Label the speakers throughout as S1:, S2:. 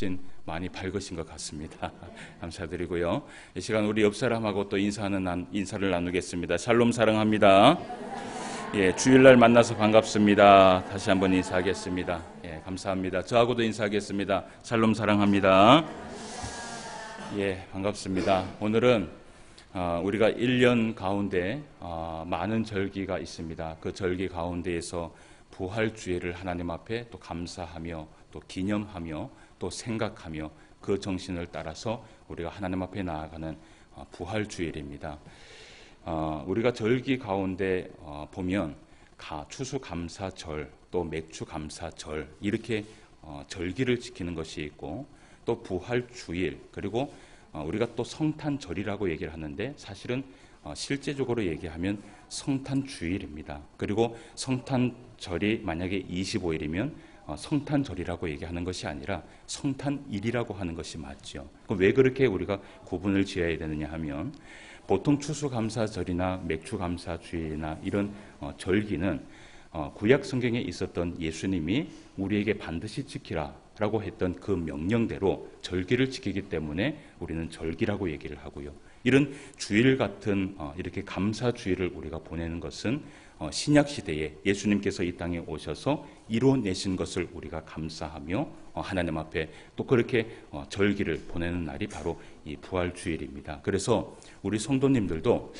S1: 훨씬 많이 밝으신 것 같습니다. 감사드리고요. 이 시간 우리 옆 사람하고 또 인사를 나누겠습니다. 샬롬 사랑합니다. 예, 주일날 만나서 반갑습니다. 다시 한번 인사하겠습니다. 예, 감사합니다. 저하고도 인사하겠습니다. 샬롬 사랑합니다. 예, 반갑습니다. 오늘은 우리가 1년 가운데 많은 절기가 있습니다. 그 절기 가운데에서 부활주일을 하나님 앞에 또 감사하며 또 기념하며 또 생각하며 그 정신을 따라서 우리가 하나님 앞에 나아가는 부활주일입니다. 우리가 절기 가운데 보면 추수감사절 또 맥주감사절 이렇게 절기를 지키는 것이 있고 또 부활주일 그리고 우리가 또 성탄절이라고 얘기를 하는데 사실은 실제적으로 얘기하면 성탄주일입니다. 그리고 성탄절이 만약에 25일이면 성탄절이라고 얘기하는 것이 아니라 성탄일이라고 하는 것이 맞죠. 왜 그렇게 우리가 구분을 지어야 되느냐 하면 보통 추수감사절이나 맥주감사주일이나 이런 절기는 구약 성경에 있었던 예수님이 우리에게 반드시 지키라 라고 했던 그 명령대로 절기를 지키기 때문에 우리는 절기라고 얘기를 하고요. 이런 주일 같은 이렇게 감사주일을 우리가 보내는 것은 신약시대에 예수님께서 이 땅에 오셔서 이루어내신 것을 우리가 감사하며 하나님 앞에 또 그렇게 절기를 보내는 날이 바로 이 부활주일입니다. 그래서 우리 성도님들도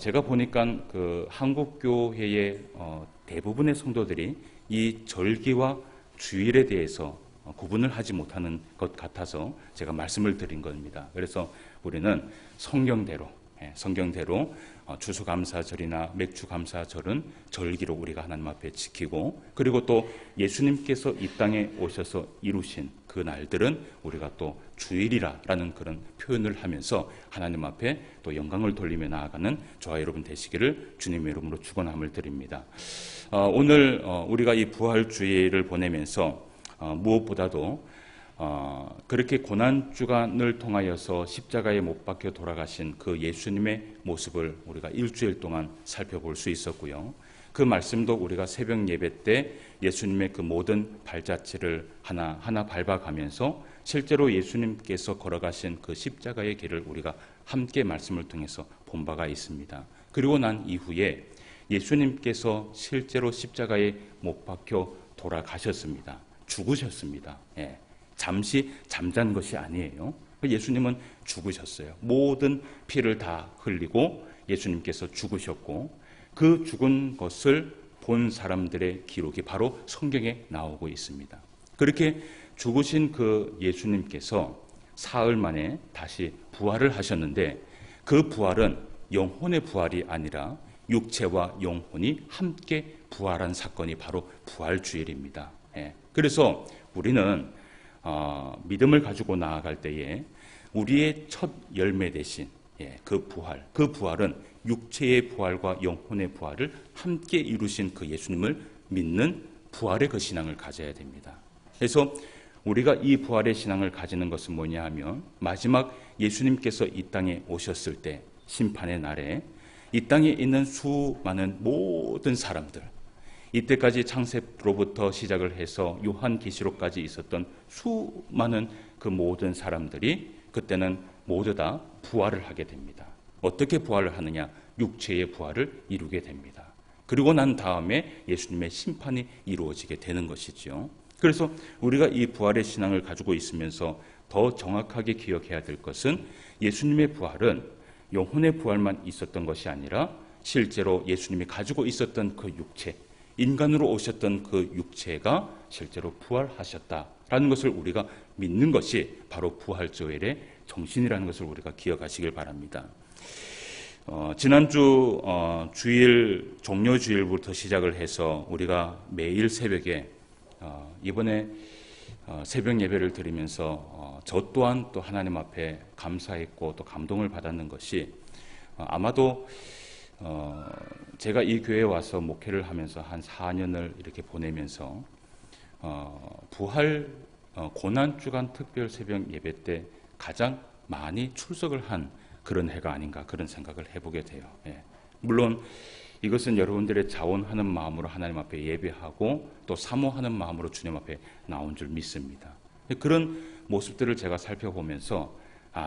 S1: 제가 보니까 그 한국교회의 대부분의 성도들이 이 절기와 주일에 대해서 구분을 하지 못하는 것 같아서 제가 말씀을 드린 겁니다. 그래서 우리는 성경대로 추수감사절이나 맥주감사절은 절기로 우리가 하나님 앞에 지키고 그리고 또 예수님께서 이 땅에 오셔서 이루신 그 날들은 우리가 또 주일이라는 그런 표현을 하면서 하나님 앞에 또 영광을 돌리며 나아가는 저와 여러분 되시기를 주님의 이름으로 축원함을 드립니다. 오늘 우리가 이 부활주일을 보내면서 무엇보다도 그렇게 고난주간을 통하여서 십자가에 못 박혀 돌아가신 그 예수님의 모습을 우리가 일주일 동안 살펴볼 수 있었고요. 그 말씀도 우리가 새벽 예배 때 예수님의 그 모든 발자취를 하나하나 밟아가면서 실제로 예수님께서 걸어가신 그 십자가의 길을 우리가 함께 말씀을 통해서 본 바가 있습니다. 그리고 난 이후에 예수님께서 실제로 십자가에 못 박혀 돌아가셨습니다. 죽으셨습니다. 예, 잠시 잠잔 것이 아니에요. 예수님은 죽으셨어요. 모든 피를 다 흘리고 예수님께서 죽으셨고 그 죽은 것을 본 사람들의 기록이 바로 성경에 나오고 있습니다. 그렇게 죽으신 그 예수님께서 사흘 만에 다시 부활을 하셨는데 그 부활은 영혼의 부활이 아니라 육체와 영혼이 함께 부활한 사건이 바로 부활주일입니다. 예. 그래서 우리는 믿음을 가지고 나아갈 때에 우리의 첫 열매 대신 그 부활은 육체의 부활과 영혼의 부활을 함께 이루신 그 예수님을 믿는 부활의 그 신앙을 가져야 됩니다. 그래서 우리가 이 부활의 신앙을 가지는 것은 뭐냐 하면 마지막 예수님께서 이 땅에 오셨을 때 심판의 날에 이 땅에 있는 수많은 모든 사람들 이때까지 창세로부터 시작을 해서 요한계시록까지 있었던 수많은 그 모든 사람들이 그때는 모두 다 부활을 하게 됩니다. 어떻게 부활을 하느냐? 육체의 부활을 이루게 됩니다. 그리고 난 다음에 예수님의 심판이 이루어지게 되는 것이죠. 그래서 우리가 이 부활의 신앙을 가지고 있으면서 더 정확하게 기억해야 될 것은 예수님의 부활은 영혼의 부활만 있었던 것이 아니라 실제로 예수님이 가지고 있었던 그 육체 인간으로 오셨던 그 육체가 실제로 부활하셨다라는 것을 우리가 믿는 것이 바로 부활주일의 정신이라는 것을 우리가 기억하시길 바랍니다. 지난주 주일 종료주일부터 시작을 해서 우리가 매일 새벽에 이번에 새벽 예배를 드리면서 저 또한 또 하나님 앞에 감사했고 또 감동을 받았는 것이 아마도 제가 이 교회에 와서 목회를 하면서 한 4년을 이렇게 보내면서 부활 고난주간 특별 새벽 예배 때 가장 많이 출석을 한 그런 해가 아닌가 그런 생각을 해보게 돼요. 예. 물론 이것은 여러분들의 자원하는 마음으로 하나님 앞에 예배하고 또 사모하는 마음으로 주님 앞에 나온 줄 믿습니다. 그런 모습들을 제가 살펴보면서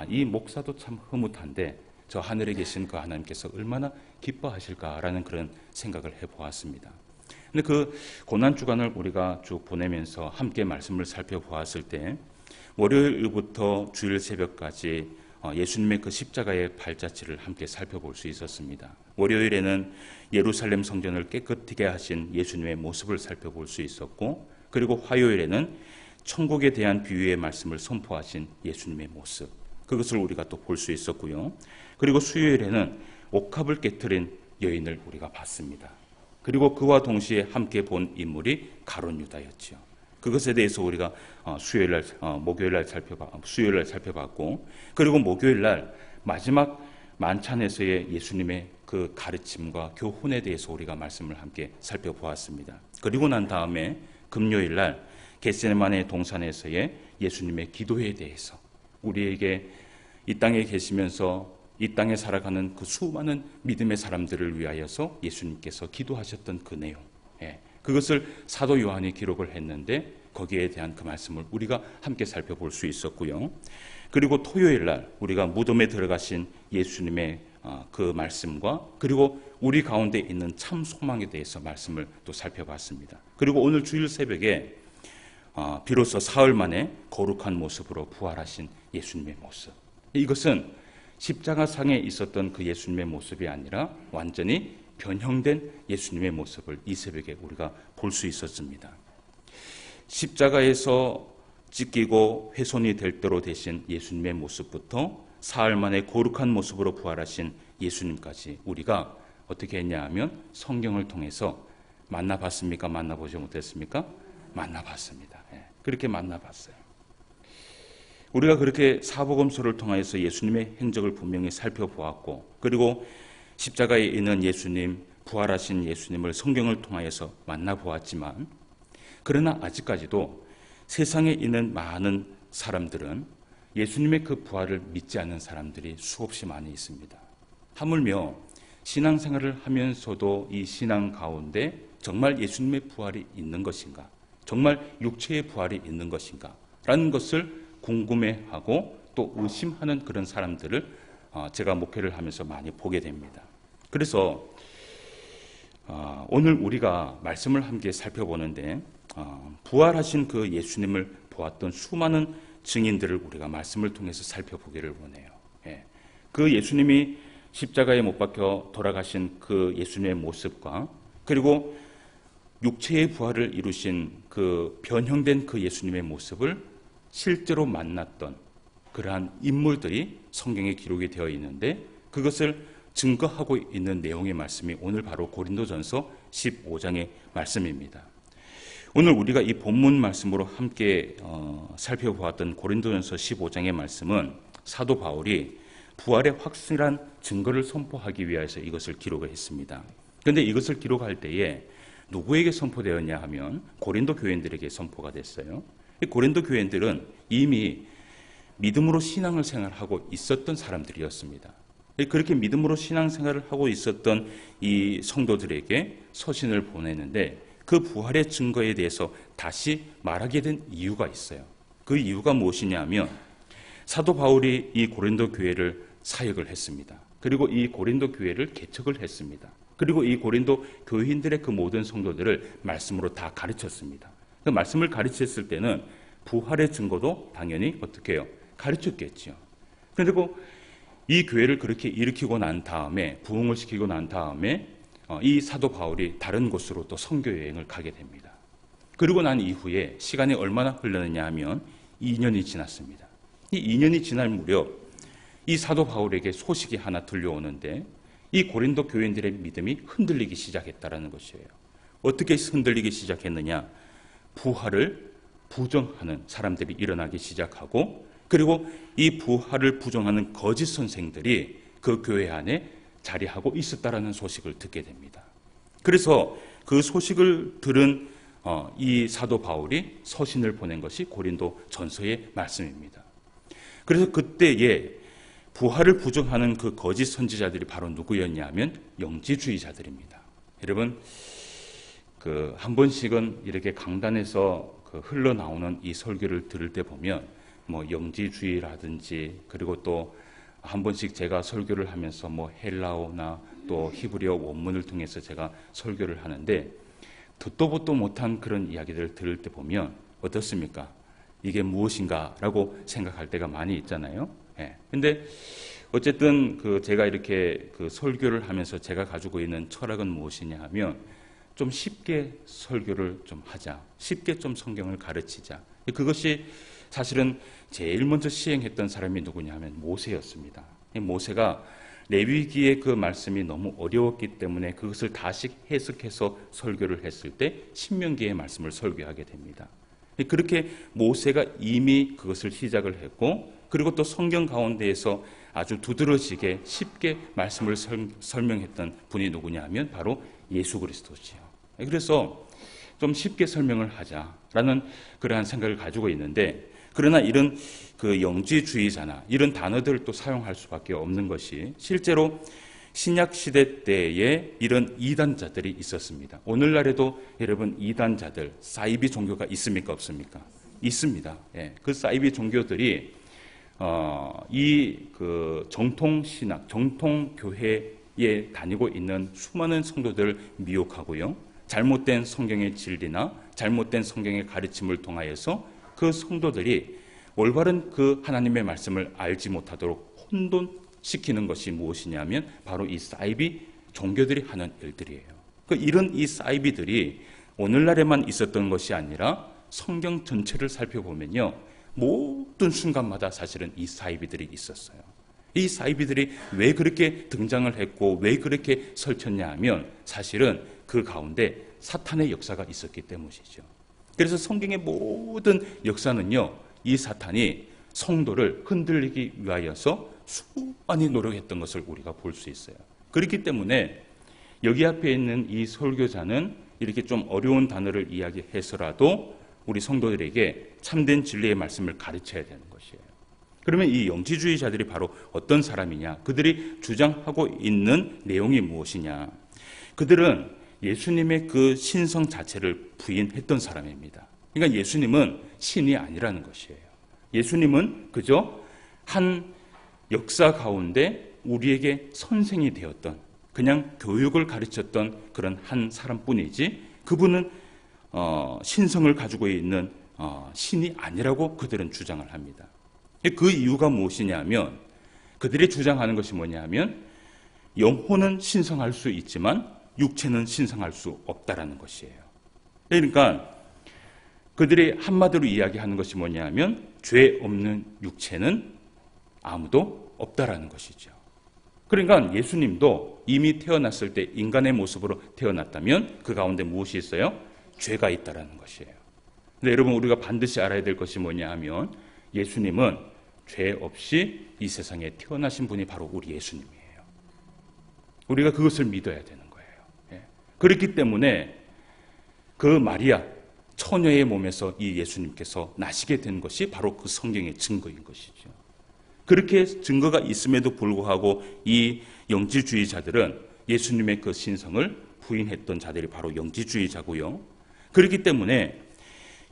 S1: 이 목사도 참 흐뭇한데 저 하늘에 계신 그 하나님께서 얼마나 기뻐하실까라는 그런 생각을 해보았습니다. 근데 그 고난 주간을 우리가 쭉 보내면서 함께 말씀을 살펴보았을 때 월요일부터 주일 새벽까지 예수님의 그 십자가의 발자취를 함께 살펴볼 수 있었습니다. 월요일에는 예루살렘 성전을 깨끗하게 하신 예수님의 모습을 살펴볼 수 있었고, 그리고 화요일에는 천국에 대한 비유의 말씀을 선포하신 예수님의 모습, 그것을 우리가 또 볼 수 있었고요. 그리고 수요일에는 옥합을 깨트린 여인을 우리가 봤습니다. 그리고 그와 동시에 함께 본 인물이 가룟 유다였죠. 그것에 대해서 우리가 수요일날 살펴봤고, 그리고 목요일날 마지막 만찬에서의 예수님의 그 가르침과 교훈에 대해서 우리가 말씀을 함께 살펴보았습니다. 그리고 난 다음에 금요일날 겟세마네 동산에서의 예수님의 기도에 대해서 우리에게 이 땅에 계시면서 이 땅에 살아가는 그 수많은 믿음의 사람들을 위하여서 예수님께서 기도하셨던 그 내용, 그것을 사도 요한이 기록을 했는데 거기에 대한 그 말씀을 우리가 함께 살펴볼 수 있었고요. 그리고 토요일 날 우리가 무덤에 들어가신 예수님의 그 말씀과 그리고 우리 가운데 있는 참 소망에 대해서 말씀을 또 살펴봤습니다. 그리고 오늘 주일 새벽에 비로소 사흘 만에 거룩한 모습으로 부활하신 예수님의 모습, 이것은 십자가상에 있었던 그 예수님의 모습이 아니라 완전히 변형된 예수님의 모습을 이 새벽에 우리가 볼 수 있었습니다. 십자가에서 찢기고 훼손이 될 대로 되신 예수님의 모습부터 사흘 만에 거룩한 모습으로 부활하신 예수님까지 우리가 어떻게 했냐 하면 성경을 통해서 만나봤습니까? 만나보지 못했습니까? 만나봤습니다. 그렇게 만나봤어요. 우리가 그렇게 사복음서를 통해서 예수님의 행적을 분명히 살펴보았고, 그리고 십자가에 있는 예수님, 부활하신 예수님을 성경을 통하여서 만나보았지만, 그러나 아직까지도 세상에 있는 많은 사람들은 예수님의 그 부활을 믿지 않는 사람들이 수없이 많이 있습니다. 하물며 신앙생활을 하면서도 이 신앙 가운데 정말 예수님의 부활이 있는 것인가, 정말 육체의 부활이 있는 것인가 라는 것을 궁금해하고 또 의심하는 그런 사람들을 제가 목회를 하면서 많이 보게 됩니다. 그래서 오늘 우리가 말씀을 함께 살펴보는데 부활하신 그 예수님을 보았던 수많은 증인들을 우리가 말씀을 통해서 살펴보기를 원해요. 그 예수님이 십자가에 못 박혀 돌아가신 그 예수님의 모습과 그리고 육체의 부활을 이루신 그 변형된 그 예수님의 모습을 실제로 만났던 그러한 인물들이 성경에 기록이 되어 있는데, 그것을 증거하고 있는 내용의 말씀이 오늘 바로 고린도전서 15장의 말씀입니다. 오늘 우리가 이 본문 말씀으로 함께 살펴보았던 고린도전서 15장의 말씀은 사도 바울이 부활의 확실한 증거를 선포하기 위해서 이것을 기록을 했습니다. 그런데 이것을 기록할 때에 누구에게 선포되었냐 하면 고린도 교인들에게 선포가 됐어요. 고린도 교인들은 이미 믿음으로 신앙을 생활하고 있었던 사람들이었습니다. 그렇게 믿음으로 신앙생활을 하고 있었던 이 성도들에게 서신을 보내는데 그 부활의 증거에 대해서 다시 말하게 된 이유가 있어요. 그 이유가 무엇이냐 하면 사도 바울이 이 고린도 교회를 사역을 했습니다. 그리고 이 고린도 교회를 개척을 했습니다. 그리고 이 고린도 교인들의 그 모든 성도들을 말씀으로 다 가르쳤습니다. 그 말씀을 가르쳤을 때는 부활의 증거도 당연히 어떻게 해요? 가르쳤겠죠. 그리고 이 교회를 그렇게 일으키고 난 다음에, 부흥을 시키고 난 다음에 이 사도 바울이 다른 곳으로 또 선교 여행을 가게 됩니다. 그리고 난 이후에 시간이 얼마나 흘렀느냐 하면 2년이 지났습니다. 이 2년이 지날 무렵 이 사도 바울에게 소식이 하나 들려오는데 이 고린도 교인들의 믿음이 흔들리기 시작했다는 것이에요. 어떻게 흔들리기 시작했느냐? 부활을 부정하는 사람들이 일어나기 시작하고, 그리고 이 부활을 부정하는 거짓 선생들이 그 교회 안에 자리하고 있었다라는 소식을 듣게 됩니다. 그래서 그 소식을 들은 이 사도 바울이 서신을 보낸 것이 고린도 전서의 말씀입니다. 그래서 그때에 부활을 부정하는 그 거짓 선지자들이 바로 누구였냐 하면 영지주의자들입니다. 여러분, 한 번씩은 이렇게 강단에서 흘러나오는 이 설교를 들을 때 보면 뭐 영지주의라든지, 그리고 또 한 번씩 제가 설교를 하면서 뭐 헬라어나 또 히브리어 원문을 통해서 제가 설교를 하는데, 듣도 보도 못한 그런 이야기들을 들을 때 보면 어떻습니까? 이게 무엇인가 라고 생각할 때가 많이 있잖아요. 예. 근데 어쨌든 제가 이렇게 설교를 하면서 제가 가지고 있는 철학은 무엇이냐 하면, 좀 쉽게 설교를 좀 하자, 쉽게 좀 성경을 가르치자. 그것이 사실은 제일 먼저 시행했던 사람이 누구냐 하면 모세였습니다. 모세가 레위기의 그 말씀이 너무 어려웠기 때문에 그것을 다시 해석해서 설교를 했을 때 신명기의 말씀을 설교하게 됩니다. 그렇게 모세가 이미 그것을 시작을 했고, 그리고 또 성경 가운데에서 아주 두드러지게 쉽게 말씀을 설명했던 분이 누구냐 하면 바로 예수 그리스도지요. 그래서 좀 쉽게 설명을 하자라는 그러한 생각을 가지고 있는데, 그러나 이런 영지주의자나 이런 단어들을 또 사용할 수밖에 없는 것이, 실제로 신약 시대 때에 이런 이단자들이 있었습니다. 오늘날에도 여러분 이단자들, 사이비 종교가 있습니까, 없습니까? 있습니다. 예, 그 사이비 종교들이 정통 신학, 정통 교회에 다니고 있는 수많은 성도들을 미혹하고요, 잘못된 성경의 진리나 잘못된 성경의 가르침을 통하여서 그 성도들이 올바른 그 하나님의 말씀을 알지 못하도록 혼돈시키는 것이 무엇이냐면 바로 이 사이비 종교들이 하는 일들이에요. 이런 이 사이비들이 오늘날에만 있었던 것이 아니라 성경 전체를 살펴보면요, 모든 순간마다 사실은 이 사이비들이 있었어요. 이 사이비들이 왜 그렇게 등장을 했고 왜 그렇게 설쳤냐 하면, 사실은 그 가운데 사탄의 역사가 있었기 때문이죠. 그래서 성경의 모든 역사는요, 이 사탄이 성도를 흔들리기 위하여서 수많이 노력했던 것을 우리가 볼 수 있어요. 그렇기 때문에 여기 앞에 있는 이 설교자는 이렇게 좀 어려운 단어를 이야기해서라도 우리 성도들에게 참된 진리의 말씀을 가르쳐야 되는 것이에요. 그러면 이 영지주의자들이 바로 어떤 사람이냐, 그들이 주장하고 있는 내용이 무엇이냐, 그들은 예수님의 그 신성 자체를 부인했던 사람입니다. 그러니까 예수님은 신이 아니라는 것이에요. 예수님은 그저 한 역사 가운데 우리에게 선생이 되었던, 그냥 교육을 가르쳤던 그런 한 사람뿐이지, 그분은 신성을 가지고 있는 신이 아니라고 그들은 주장을 합니다. 그 이유가 무엇이냐면, 그들이 주장하는 것이 뭐냐면, 영혼은 신성할 수 있지만 육체는 신성할 수 없다라는 것이에요. 그러니까 그들이 한마디로 이야기하는 것이 뭐냐면, 죄 없는 육체는 아무도 없다라는 것이죠. 그러니까 예수님도 이미 태어났을 때 인간의 모습으로 태어났다면 그 가운데 무엇이 있어요? 죄가 있다라는 것이에요. 근데 여러분, 우리가 반드시 알아야 될 것이 뭐냐 하면, 예수님은 죄 없이 이 세상에 태어나신 분이 바로 우리 예수님이에요. 우리가 그것을 믿어야 되는 거예요. 그렇기 때문에 그 마리아 처녀의 몸에서 이 예수님께서 나시게 된 것이 바로 그 성경의 증거인 것이죠. 그렇게 증거가 있음에도 불구하고 이 영지주의자들은 예수님의 그 신성을 부인했던 자들이 바로 영지주의자고요. 그렇기 때문에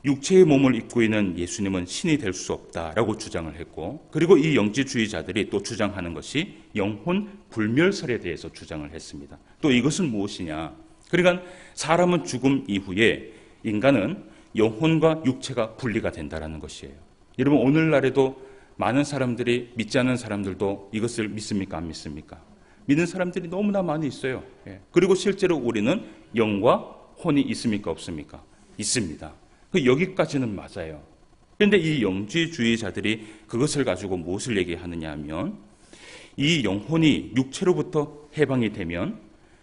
S1: 육체의 몸을 입고 있는 예수님은 신이 될 수 없다라고 주장을 했고, 그리고 이 영지주의자들이 또 주장하는 것이 영혼 불멸설에 대해서 주장을 했습니다. 또 이것은 무엇이냐? 그러니까 사람은 죽음 이후에 인간은 영혼과 육체가 분리가 된다는 것이에요. 여러분, 오늘날에도 많은 사람들이, 믿지 않는 사람들도 이것을 믿습니까, 안 믿습니까? 믿는 사람들이 너무나 많이 있어요. 그리고 실제로 우리는 영과 혼이 있습니까, 없습니까? 있습니다. 여기까지는 맞아요. 그런데 이 영지주의자들이 그것을 가지고 무엇을 얘기하느냐 하면, 이 영혼이 육체로부터 해방이 되면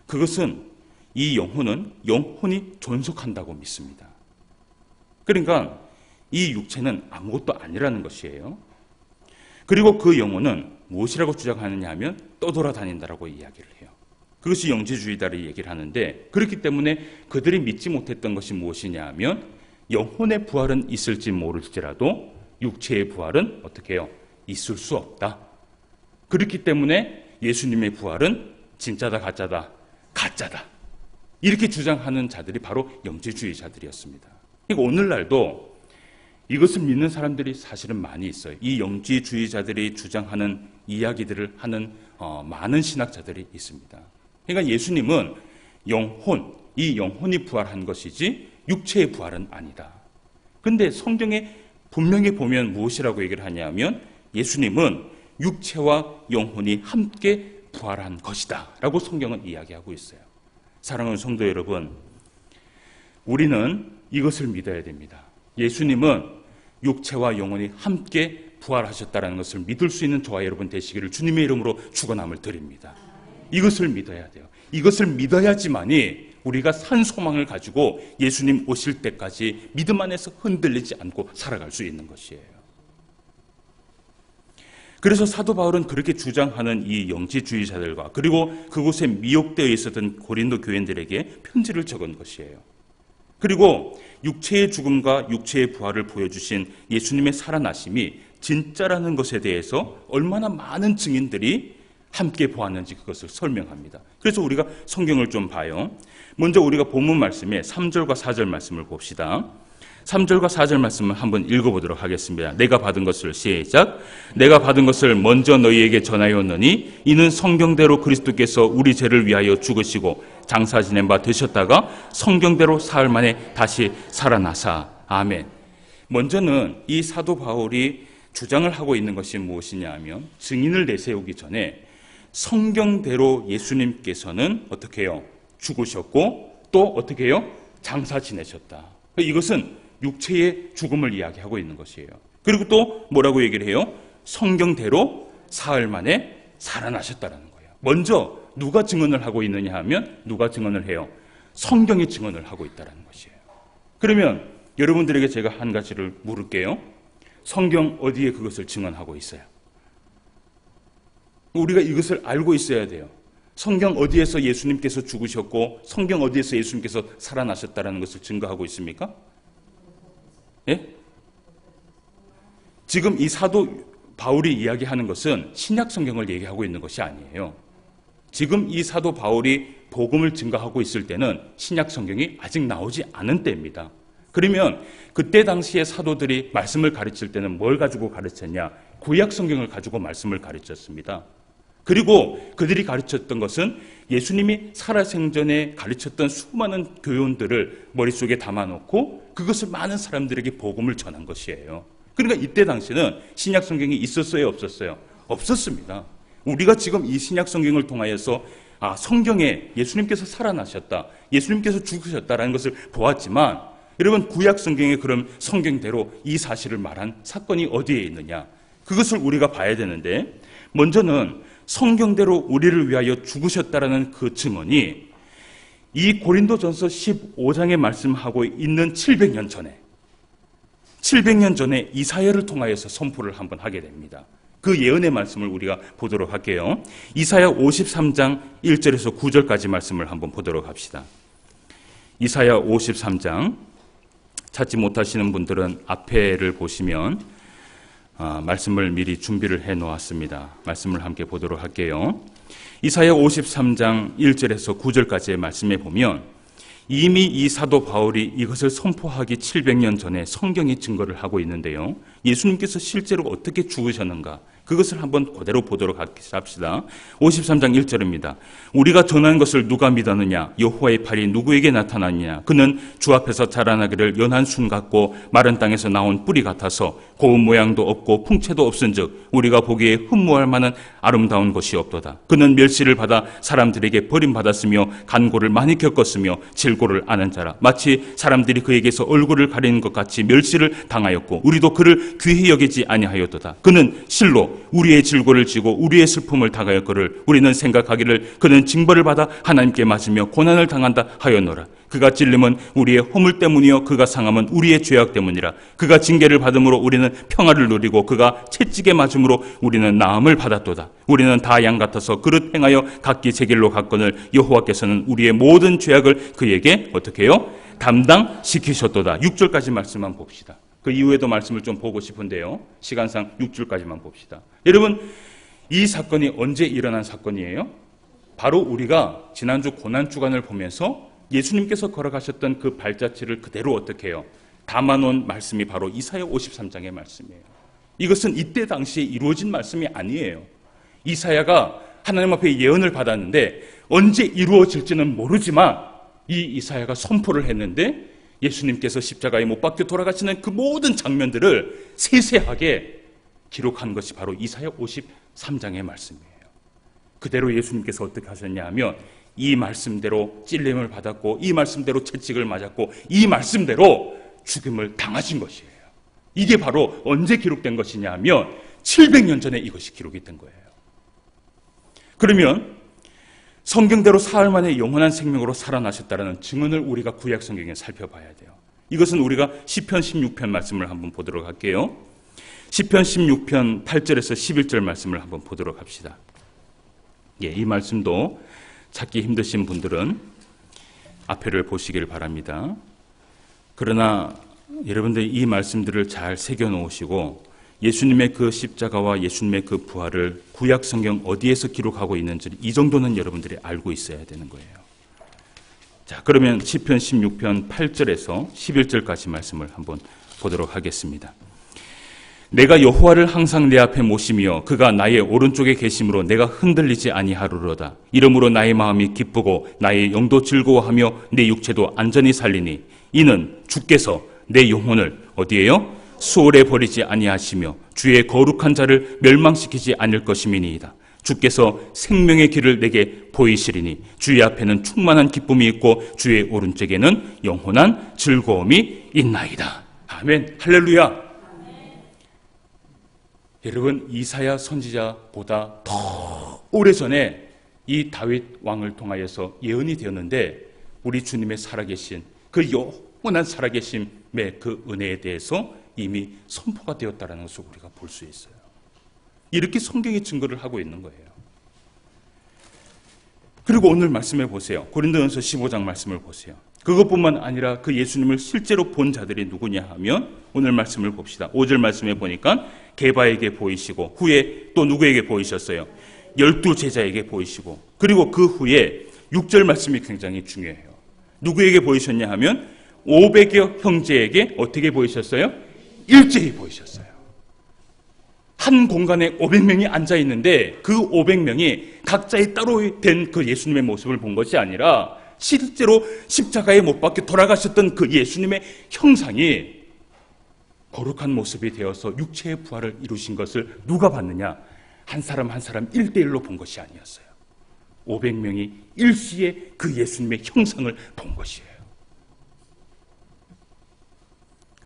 S1: 그것은, 이 영혼은 영혼이 존속한다고 믿습니다. 그러니까 이 육체는 아무것도 아니라는 것이에요. 그리고 그 영혼은 무엇이라고 주장하느냐 하면 떠돌아다닌다라고 이야기를 해요. 그것이 영지주의자들이 얘기를 하는데, 그렇기 때문에 그들이 믿지 못했던 것이 무엇이냐 하면, 영혼의 부활은 있을지 모를지라도 육체의 부활은 어떻게 해요? 있을 수 없다. 그렇기 때문에 예수님의 부활은 진짜다, 가짜다? 가짜다. 이렇게 주장하는 자들이 바로 영지주의자들이었습니다. 그러니까 오늘날도 이것을 믿는 사람들이 사실은 많이 있어요. 이 영지주의자들이 주장하는 이야기들을 하는 많은 신학자들이 있습니다. 그러니까 예수님은 영혼, 이 영혼이 부활한 것이지 육체의 부활은 아니다. 그런데 성경에 분명히 보면 무엇이라고 얘기를 하냐면 예수님은 육체와 영혼이 함께 부활한 것이다 라고 성경은 이야기하고 있어요. 사랑하는 성도 여러분, 우리는 이것을 믿어야 됩니다. 예수님은 육체와 영혼이 함께 부활하셨다는 것을 믿을 수 있는 저와 여러분 되시기를 주님의 이름으로 축원함을 드립니다. 이것을 믿어야 돼요. 이것을 믿어야지만이 우리가 산 소망을 가지고 예수님 오실 때까지 믿음 안에서 흔들리지 않고 살아갈 수 있는 것이에요. 그래서 사도 바울은 그렇게 주장하는 이 영지주의자들과 그리고 그곳에 미혹되어 있었던 고린도 교인들에게 편지를 적은 것이에요. 그리고 육체의 죽음과 육체의 부활을 보여주신 예수님의 살아나심이 진짜라는 것에 대해서 얼마나 많은 증인들이 함께 보았는지 그것을 설명합니다. 그래서 우리가 성경을 좀 봐요. 먼저 우리가 본문 말씀에 3절과 4절 말씀을 봅시다. 3절과 4절 말씀을 한번 읽어보도록 하겠습니다. 내가 받은 것을 시작. 내가 받은 것을 먼저 너희에게 전하였느니 이는 성경대로 그리스도께서 우리 죄를 위하여 죽으시고 장사 지낸 바 되셨다가 성경대로 사흘 만에 다시 살아나사. 아멘. 먼저는 이 사도 바울이 주장을 하고 있는 것이 무엇이냐 하면 증인을 내세우기 전에 성경대로 예수님께서는 어떻게 해요? 죽으셨고 또 어떻게 해요? 장사 지내셨다. 이것은 육체의 죽음을 이야기하고 있는 것이에요. 그리고 또 뭐라고 얘기를 해요? 성경대로 사흘 만에 살아나셨다는 거예요. 먼저 누가 증언을 하고 있느냐 하면 누가 증언을 해요? 성경이 증언을 하고 있다는 것이에요. 그러면 여러분들에게 제가 한 가지를 물을게요. 성경 어디에 그것을 증언하고 있어요? 우리가 이것을 알고 있어야 돼요. 성경 어디에서 예수님께서 죽으셨고 성경 어디에서 예수님께서 살아나셨다는 것을 증거하고 있습니까? 예? 지금 이 사도 바울이 이야기하는 것은 신약 성경을 얘기하고 있는 것이 아니에요. 지금 이 사도 바울이 복음을 증거하고 있을 때는 신약 성경이 아직 나오지 않은 때입니다. 그러면 그때 당시에 사도들이 말씀을 가르칠 때는 뭘 가지고 가르쳤냐? 구약 성경을 가지고 말씀을 가르쳤습니다. 그리고 그들이 가르쳤던 것은 예수님이 살아생전에 가르쳤던 수많은 교훈들을 머릿속에 담아놓고 그것을 많은 사람들에게 복음을 전한 것이에요. 그러니까 이때 당시는 신약 성경이 있었어요? 없었어요? 없었습니다. 우리가 지금 이 신약 성경을 통하여서 성경에 예수님께서 살아나셨다, 예수님께서 죽으셨다라는 것을 보았지만 여러분 구약 성경에 그럼 성경대로 이 사실을 말한 사건이 어디에 있느냐? 그것을 우리가 봐야 되는데 먼저는 성경대로 우리를 위하여 죽으셨다라는 그 증언이 이 고린도전서 15장에 말씀하고 있는 700년 전에 이사야를 통하여서 선포를 한번 하게 됩니다. 그 예언의 말씀을 우리가 보도록 할게요. 이사야 53장 1절에서 9절까지 말씀을 한번 보도록 합시다. 이사야 53장 찾지 못하시는 분들은 앞에를 보시면 말씀을 미리 준비를 해 놓았습니다. 말씀을 함께 보도록 할게요. 이사야 53장 1절에서 9절까지의 말씀에 보면 이미 이 사도 바울이 이것을 선포하기 700년 전에 성경이 증거를 하고 있는데요. 예수님께서 실제로 어떻게 죽으셨는가? 그것을 한번 그대로 보도록 합시다. 53장 1절입니다. 우리가 전한 것을 누가 믿었느냐? 여호와의 팔이 누구에게 나타났느냐? 그는 주 앞에서 자라나기를 연한 순 같고 마른 땅에서 나온 뿌리 같아서 고운 모양도 없고 풍채도 없은즉 우리가 보기에 흠모할 만한 아름다운 것이 없도다. 그는 멸시를 받아 사람들에게 버림받았으며 간고를 많이 겪었으며 질고를 아는 자라. 마치 사람들이 그에게서 얼굴을 가리는 것 같이 멸시를 당하였고 우리도 그를 귀히 여기지 아니하였도다. 그는 실로 우리의 질고를 지고 우리의 슬픔을 당하였거를 우리는 생각하기를 그는 징벌을 받아 하나님께 맞으며 고난을 당한다 하였노라. 그가 찔림은 우리의 허물 때문이요 그가 상함은 우리의 죄악 때문이라. 그가 징계를 받음으로 우리는 평화를 누리고 그가 채찍에 맞음으로 우리는 나음을 받았도다. 우리는 다 양 같아서 그릇 행하여 각기 제 길로 갔거늘 여호와께서는 우리의 모든 죄악을 그에게 어떻게 해요? 담당시키셨도다. 6절까지 말씀만 봅시다. 그 이후에도 말씀을 좀 보고 싶은데요. 시간상 6줄까지만 봅시다. 여러분, 이 사건이 언제 일어난 사건이에요? 바로 우리가 지난주 고난주간을 보면서 예수님께서 걸어가셨던 그 발자취를 그대로 어떻게 해요? 담아놓은 말씀이 바로 이사야 53장의 말씀이에요. 이것은 이때 당시에 이루어진 말씀이 아니에요. 이사야가 하나님 앞에 예언을 받았는데 언제 이루어질지는 모르지만 이 이사야가 선포를 했는데 예수님께서 십자가에 못 박혀 돌아가시는 그 모든 장면들을 세세하게 기록한 것이 바로 이사야 53장의 말씀이에요. 그대로 예수님께서 어떻게 하셨냐 하면 이 말씀대로 찔림을 받았고 이 말씀대로 채찍을 맞았고 이 말씀대로 죽음을 당하신 것이에요. 이게 바로 언제 기록된 것이냐 하면 700년 전에 이것이 기록이 된 거예요. 그러면 성경대로 사흘 만에 영원한 생명으로 살아나셨다는 증언을 우리가 구약 성경에 살펴봐야 돼요. 이것은 우리가 시편 16편 말씀을 한번 보도록 할게요. 시편 16편 8절에서 11절 말씀을 한번 보도록 합시다. 이 말씀도 찾기 힘드신 분들은 앞에를 보시길 바랍니다. 그러나 여러분들 이 말씀들을 잘 새겨놓으시고 예수님의 그 십자가와 예수님의 그 부활을 구약 성경 어디에서 기록하고 있는지 이 정도는 여러분들이 알고 있어야 되는 거예요. 자, 그러면 시편 16편 8절에서 11절까지 말씀을 한번 보도록 하겠습니다. 내가 여호와를 항상 내 앞에 모시며 그가 나의 오른쪽에 계심으로 내가 흔들리지 아니하리로다. 이러므로 나의 마음이 기쁘고 나의 영도 즐거워하며 내 육체도 안전히 살리니 이는 주께서 내 영혼을 어디에요? 수월에 버리지 아니하시며 주의 거룩한 자를 멸망시키지 않을 것임이니이다. 주께서 생명의 길을 내게 보이시리니 주의 앞에는 충만한 기쁨이 있고 주의 오른쪽에는 영원한 즐거움이 있나이다. 아멘. 할렐루야. 아멘. 여러분, 이사야 선지자보다 더 오래전에 이 다윗 왕을 통하여서 예언이 되었는데 우리 주님의 살아계신 그 영원한 살아계심의 그 은혜에 대해서 이미 선포가 되었다는 것을 우리가 볼 수 있어요. 이렇게 성경이 증거를 하고 있는 거예요. 그리고 오늘 말씀해 보세요. 고린도전서 15장 말씀을 보세요. 그것뿐만 아니라 그 예수님을 실제로 본 자들이 누구냐 하면 오늘 말씀을 봅시다. 5절 말씀에 보니까 게바에게 보이시고 후에 또 누구에게 보이셨어요? 12제자에게 보이시고 그리고 그 후에 6절 말씀이 굉장히 중요해요. 누구에게 보이셨냐 하면 500여 형제에게 어떻게 보이셨어요? 일제히 보이셨어요. 한 공간에 500명이 앉아있는데 그 500명이 각자의 따로 된 그 예수님의 모습을 본 것이 아니라 실제로 십자가에 못 박혀 돌아가셨던 그 예수님의 형상이 거룩한 모습이 되어서 육체의 부활을 이루신 것을 누가 봤느냐? 한 사람 한 사람 1대1로 본 것이 아니었어요. 500명이 일시에 그 예수님의 형상을 본 것이에요.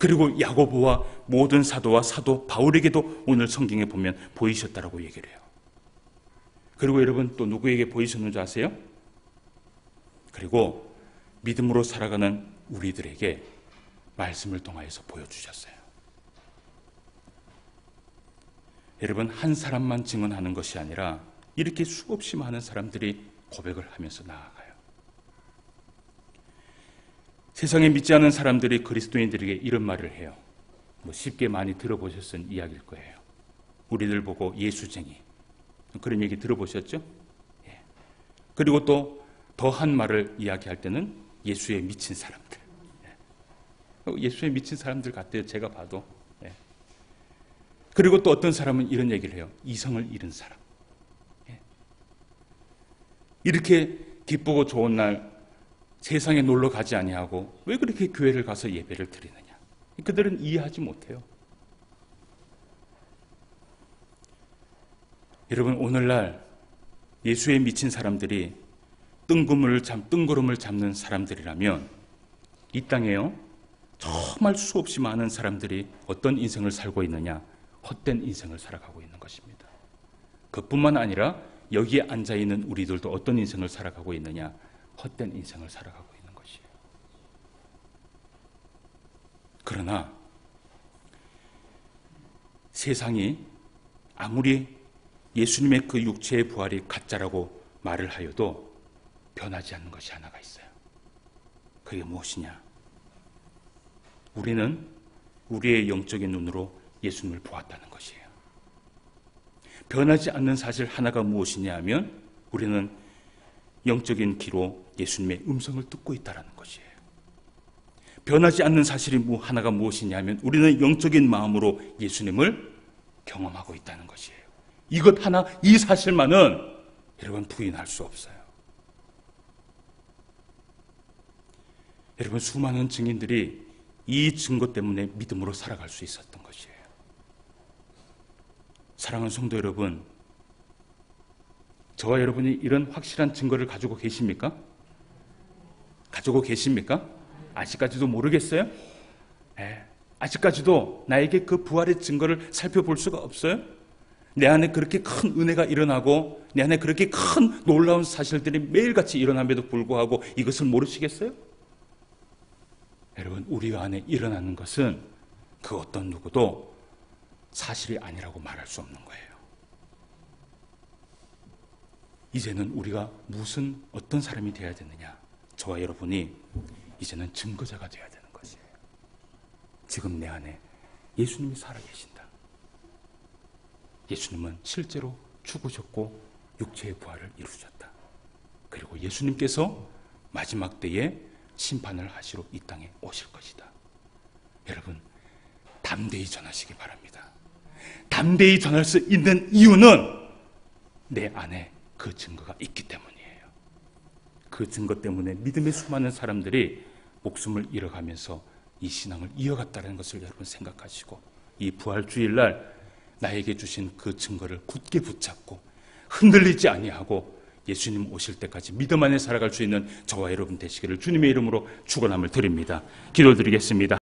S1: 그리고 야고보와 모든 사도와 사도 바울에게도 오늘 성경에 보면 보이셨다라고 얘기를 해요. 그리고 여러분 또 누구에게 보이셨는지 아세요? 그리고 믿음으로 살아가는 우리들에게 말씀을 통하여서 보여주셨어요. 여러분 한 사람만 증언하는 것이 아니라 이렇게 수없이 많은 사람들이 고백을 하면서 나아가요. 세상에 믿지 않는 사람들이 그리스도인들에게 이런 말을 해요. 쉽게 많이 들어보셨던 이야기일 거예요. 우리들 보고 예수쟁이. 그런 얘기 들어보셨죠? 예. 그리고 또 더한 말을 이야기할 때는 예수에 미친 사람들. 예. 예수에 미친 사람들 같아요. 제가 봐도. 예. 그리고 또 어떤 사람은 이런 얘기를 해요. 이성을 잃은 사람. 예. 이렇게 기쁘고 좋은 날 세상에 놀러 가지 아니하고 왜 그렇게 교회를 가서 예배를 드리느냐? 그들은 이해하지 못해요. 여러분 오늘날 예수에 미친 사람들이 뜬구름을 잡는 사람들이라면 이 땅에요 정말 수없이 많은 사람들이 어떤 인생을 살고 있느냐? 헛된 인생을 살아가고 있는 것입니다. 그뿐만 아니라 여기에 앉아있는 우리들도 어떤 인생을 살아가고 있느냐? 헛된 인생을 살아가고 있는 것이에요. 그러나 세상이 아무리 예수님의 그 육체의 부활이 가짜라고 말을 하여도 변하지 않는 것이 하나가 있어요. 그게 무엇이냐? 우리는 우리의 영적인 눈으로 예수님을 보았다는 것이에요. 변하지 않는 사실 하나가 무엇이냐 하면 우리는 영적인 귀로 예수님의 음성을 듣고 있다는 것이에요. 변하지 않는 사실이 하나가 무엇이냐면 우리는 영적인 마음으로 예수님을 경험하고 있다는 것이에요. 이것 하나, 이 사실만은 여러분 부인할 수 없어요. 여러분, 수많은 증인들이 이 증거 때문에 믿음으로 살아갈 수 있었던 것이에요. 사랑하는 성도 여러분, 저와 여러분이 이런 확실한 증거를 가지고 계십니까? 가지고 계십니까? 아직까지도 모르겠어요? 아직까지도 나에게 그 부활의 증거를 살펴볼 수가 없어요? 내 안에 그렇게 큰 은혜가 일어나고 내 안에 그렇게 큰 놀라운 사실들이 매일같이 일어남에도 불구하고 이것을 모르시겠어요? 여러분, 우리 안에 일어나는 것은 그 어떤 누구도 사실이 아니라고 말할 수 없는 거예요. 이제는 우리가 어떤 사람이 되어야 되느냐? 저와 여러분이 이제는 증거자가 되어야 되는 것이에요. 지금 내 안에 예수님이 살아계신다. 예수님은 실제로 죽으셨고 육체의 부활을 이루셨다. 그리고 예수님께서 마지막 때에 심판을 하시러 이 땅에 오실 것이다. 여러분, 담대히 전하시기 바랍니다. 담대히 전할 수 있는 이유는 내 안에 그 증거가 있기 때문이에요. 그 증거 때문에 믿음의 수많은 사람들이 목숨을 잃어가면서 이 신앙을 이어갔다는 것을 여러분 생각하시고, 이 부활주일날 나에게 주신 그 증거를 굳게 붙잡고 흔들리지 아니하고 예수님 오실 때까지 믿음 안에 살아갈 수 있는 저와 여러분 되시기를 주님의 이름으로 축원함을 드립니다. 기도드리겠습니다.